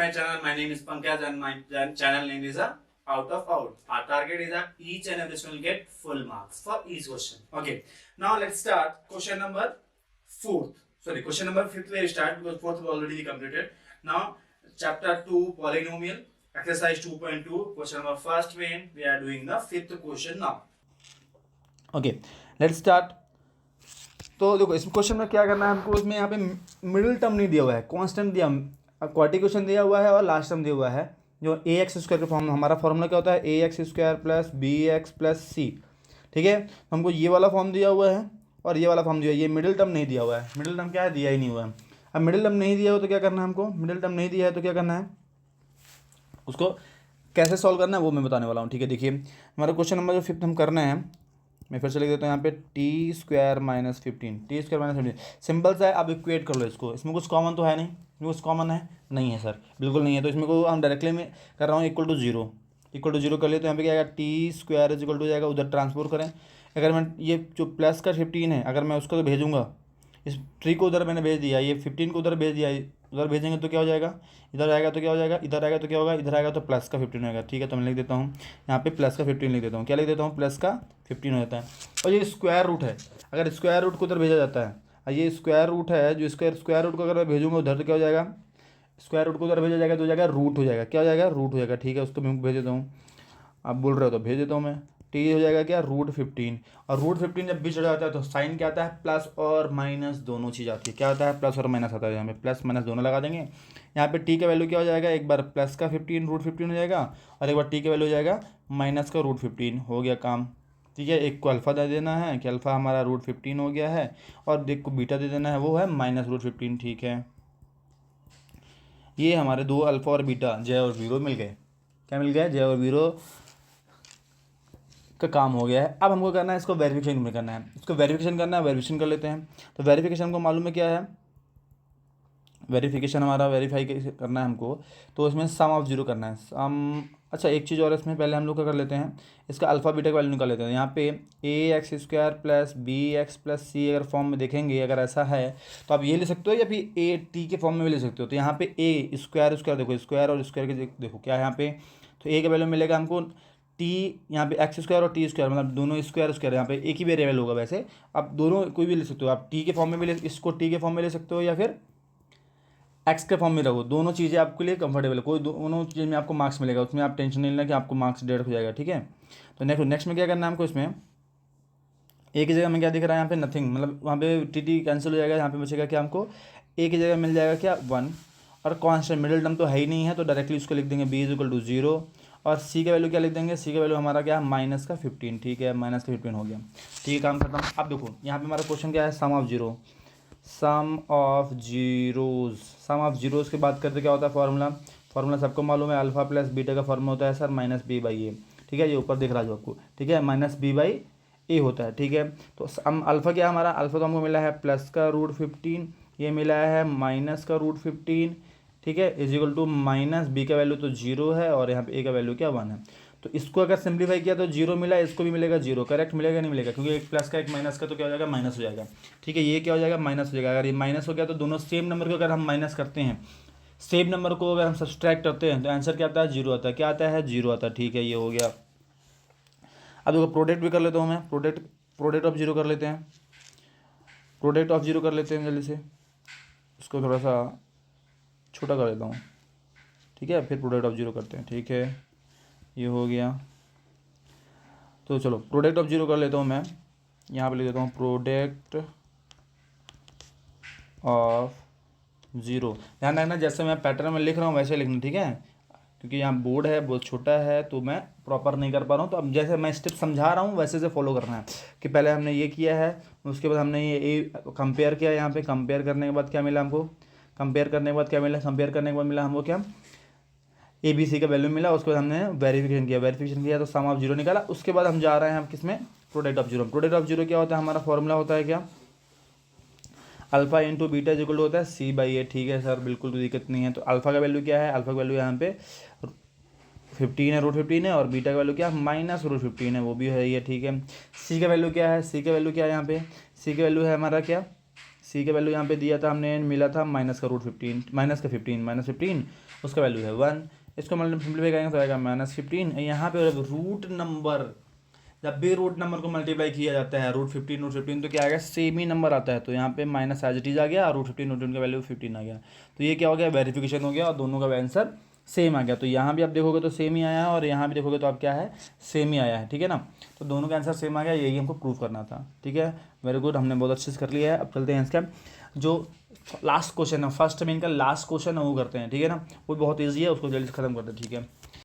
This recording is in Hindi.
my channel. My name is Pankaj and my channel name is Out of Out. Our target is that each and every student will get full marks for each question. Okay. Now let's start question number 4. Sorry, question number 5th we start because 4th we already completed. Now chapter 2 polynomial exercise 2.2 question number first main we are doing the 5th question now. Okay, let's start. तो देखो इस क्वेश्चन में क्या करना है हमको, इसमें यहाँ पे मिडिल टर्म नहीं दिया हुआ है, कांस्टेंट दिया, क्वाड्रेटिक क्वेश्चन दिया हुआ है और लास्ट टर्म दिया हुआ है जो ए एक्स स्क्वायर के फॉर्म। हमारा फॉर्मूला क्या होता है, A X square plus B X plus C. ठीक है, हमको ये वाला फॉर्म दिया हुआ है और ये वाला फॉर्म दिया हुआ है, ये मिडिल टर्म नहीं दिया हुआ है। मिडिल टर्म क्या है, दिया ही नहीं हुआ है। अब मिडिल टर्म नहीं दिया हो तो क्या करना है हमको, मिडिल टर्म नहीं दिया है तो क्या करना है, उसको कैसे सॉल्व करना है वो मैं बताने वाला हूँ। ठीक है, देखिए हमारा क्वेश्चन नंबर जो 5th हम करना है, मैं फिर से लिख देता हूँ यहाँ पे T square minus 15, T square minus 15 simple सा है। आप इक्वेट कर लो इसको, इसमें कुछ कॉमन तो है नहीं, इसमें कुछ कॉमन है नहीं है सर, बिल्कुल नहीं है। तो इसमें को हम डायरेक्टली में कर रहा हूँ इक्वल टू जीरो कर ले तो यहाँ पे क्या आएगा, T square is equal to जाएगा, उधर ट्रांसफर करें। अगर मैं ये जो प्लस का 15 है अगर मैं उसको तो भेजूँगा, इस ट्री को उधर मैंने भेज दिया, ये 15 को उधर भेज दिया, उधर भेजेंगे तो क्या हो जाएगा, इधर आएगा तो क्या हो जाएगा, इधर आएगा तो क्या होगा, इधर आएगा तो प्लस का 15 होगा। ठीक है, तो मैं लिख देता हूँ यहाँ पे प्लस का 15 लिख देता हूँ, क्या लिख देता हूँ, प्लस का 15 हो जाता है। और ये स्क्वायर रूट है, अगर स्क्वायर रूट को उधर भेजा जाता है, और ये स्क्वायर रूट है जो स्क्वायर रूट को अगर मैं भेजूँगा उधर तो क्या हो जाएगा, स्क्वायर रूट को उधर भेजा जाएगा तो हो जाएगा रूट हो जाएगा, क्या हो जाएगा, रूट हो जाएगा। ठीक है, उसको मैं भेज देता हूँ, आप बोल रहे हो तो भेज देता हूँ मैं। टी हो जाएगा क्या, √15, और √15 जब बीच हो जाता है तो साइन क्या आता है, प्लस और माइनस दोनों चीज़ आती है। क्या आता है, प्लस और माइनस आता है, यहाँ पे प्लस माइनस दोनों लगा देंगे। यहाँ पे टी का वैल्यू क्या हो जाएगा, एक बार प्लस का 15 √15 हो जाएगा और एक बार टी का वैल्यू हो जाएगा माइनस का √15, हो गया काम। ठीक है, एक को अल्फ़ा दे देना है कि अल्फ़ा हमारा √15 हो गया है, और एक को बीटा दे देना है वो है माइनस √15। ठीक है, ये हमारे दो अल्फ़ा और बीटा जय और वीरो मिल गए। क्या मिल गया, जय और वीरो का काम हो गया है। अब हमको करना है इसको वेरिफिकेशन में करना है, इसको वेरिफिकेशन करना है, वेरिफिकेशन कर लेते हैं। तो वेरिफिकेशन को मालूम है क्या है, वेरिफिकेशन हमारा वेरीफाई करना है हमको, तो इसमें सम ऑफ जीरो करना है, सम। अच्छा एक चीज़ और इसमें पहले हम लोग क्या कर लेते हैं, इसका अल्फ़ा बीटा का वैल्यू निकाल लेते हैं। यहाँ पे A X square plus B X plus C अगर फॉर्म में देखेंगे, अगर ऐसा है तो आप ये ले सकते हो या फिर ए टी के फॉर्म में भी ले सकते हो। तो यहाँ पे ए स्क्वायर देखो, स्क्वायर और स्क्वायर के देखो क्या है यहाँ पे, तो ए का वैल्यू मिलेगा हमको टी, यहाँ पे एक्स स्क्वायर और टी स्क्वायर मतलब दोनों स्क्वायर स्क्वायर, यहाँ पे एक ही वेरिएबल होगा। वैसे आप दोनों कोई भी ले सकते हो, आप टी के फॉर्म में भी इसको टी के फॉर्म में ले सकते हो या फिर एक्स के फॉर्म में रखो, दोनों चीज़ें आपके लिए कंफर्टेबल है। कोई दोनों चीज़ में आपको मार्क्स मिलेगा, उसमें आप टेंशन नहीं लेना कि आपको मार्क्स डेढ़ हो जाएगा। ठीक है, तो नेक्स्ट में क्या करना है हमको, इसमें एक ही जगह में क्या दिख रहा है यहाँ पे, नथिंग, मतलब वहाँ पे टी कैंसिल हो जाएगा, यहाँ पे बचेगा क्या, हमको एक ही जगह मिल जाएगा क्या, 1, और कॉन्स्टेंट मिडिल टर्म तो है ही नहीं है तो डायरेक्टली उसको लिख देंगे b इज इक्वल टू 0, और सी का वैल्यू क्या लिख देंगे, सी का वैल्यू हमारा क्या है, माइनस का 15। ठीक है, माइनस का 15 हो गया। ठीक है, काम खत्म। अब देखो यहाँ पे हमारा क्वेश्चन क्या है, sum of zero, sum of zeros, sum of zeros की बात करते क्या होता है, फार्मूला सबको मालूम है, अल्फा प्लस बीटा का फार्मूला होता है सर माइनस बी बाई ए। ठीक है, ये ऊपर दिख रहा है जो आपको, ठीक है, माइनस बी बाई ए होता है। ठीक है, तो हम अल्फ़ा क्या हमारा, अल्फ़ा तो हमको मिला है प्लस का √15, ये मिला है माइनस का √15। ठीक है, is equal to minus B का वैल्यू तो 0 है और यहाँ पे ए का वैल्यू क्या 1 है। तो इसको अगर सिंप्लीफाई किया तो 0 मिला, इसको भी मिलेगा 0, करेक्ट मिलेगा नहीं मिलेगा, क्योंकि एक प्लस का एक माइनस का तो क्या हो जाएगा, माइनस हो जाएगा। ठीक है, ये क्या हो जाएगा, माइनस हो जाएगा। अगर ये माइनस हो गया तो दोनों सेम नंबर को अगर हम माइनस करते हैं, सेम नंबर को अगर हम सब्सट्रैक्ट करते हैं तो आंसर क्या आता है, 0 आता है। क्या आता है, 0 आता है। ठीक है, ये हो गया। अब देखो प्रोडक्ट भी कर लेता हूँ मैं, प्रोडक्ट ऑफ जीरो कर लेते हैं, प्रोडक्ट ऑफ जीरो कर लेते हैं जल्दी से, इसको थोड़ा सा छोटा कर देता हूँ। ठीक है, फिर प्रोडक्ट ऑफ जीरो करते हैं। ठीक है, ये हो गया। तो चलो प्रोडक्ट ऑफ जीरो कर लेता हूँ मैं, यहाँ पे लिख देता हूँ प्रोडक्ट ऑफ जीरो। ध्यान रखना जैसे मैं पैटर्न में लिख रहा हूँ वैसे लिखना, ठीक है, क्योंकि यहाँ बोर्ड है बहुत छोटा है तो मैं प्रॉपर नहीं कर पा रहा हूँ। तो अब जैसे मैं स्टेप समझा रहा हूँ वैसे से फॉलो करना है कि पहले हमने ये किया है, उसके बाद हमने ये कंपेयर किया, यहाँ पे कंपेयर करने के बाद क्या मिला हमको, कंपेयर करने के बाद क्या मिला, कंपेयर करने के बाद मिला हमको क्या, ए बी सी का वैल्यू मिला। उसके बाद हमने वेरिफिकेशन किया तो सम ऑफ जीरो निकाला। उसके बाद हम जा रहे हैं हम किस में, product of zero. Product of zero क्या होता है, हमारा फॉर्मूला होता है क्या, अल्फा इंटू बीटा इक्वल होता है सी बाई ए। ठीक है सर, बिल्कुल कोई दिक्कत नहीं है। तो अल्फा का वैल्यू क्या है, अल्फा का वैल्यू यहाँ पे 15 है, √15 है, और बीटा का वैल्यू क्या है, माइनस √15 है, वो भी है ये। ठीक है, सी का वैल्यू क्या है, सी का वैल्यू क्या है यहाँ पे, सी का वैल्यू है हमारा क्या, सी का वैल्यू यहाँ पे दिया था हमने, मिला था माइनस का -15 -15 उसका वैल्यू है 1। इसको मतलब सिंप्लीफाई करेंगे तो आएगा -15। यहाँ पे रूट नंबर, जब भी रूट नंबर को मल्टीप्लाई किया जाता है √15 तो क्या आ गया, सेम ही नंबर आता है। तो यहाँ पे माइनस एज इट इज आ गया, √15 का वैल्यू 15 आ गया। तो ये क्या हो गया, वेरिफिकेशन हो गया और दोनों का आंसर सेम आ गया। तो यहाँ भी आप देखोगे तो सेम ही आया है और यहाँ भी देखोगे तो आप क्या है, सेम ही आया है, ठीक है ना। तो दोनों का आंसर सेम आ गया, यही हमको प्रूव करना था, ठीक है। वेरी गुड, हमने बहुत अच्छे से कर लिया है। अब चलते हैं इसका जो लास्ट क्वेश्चन है, फर्स्ट में इनका लास्ट क्वेश्चन है वो करते हैं, ठीक है ना। वो बहुत ईजी है, उसको जल्दी से खत्म करते हैं, ठीक है।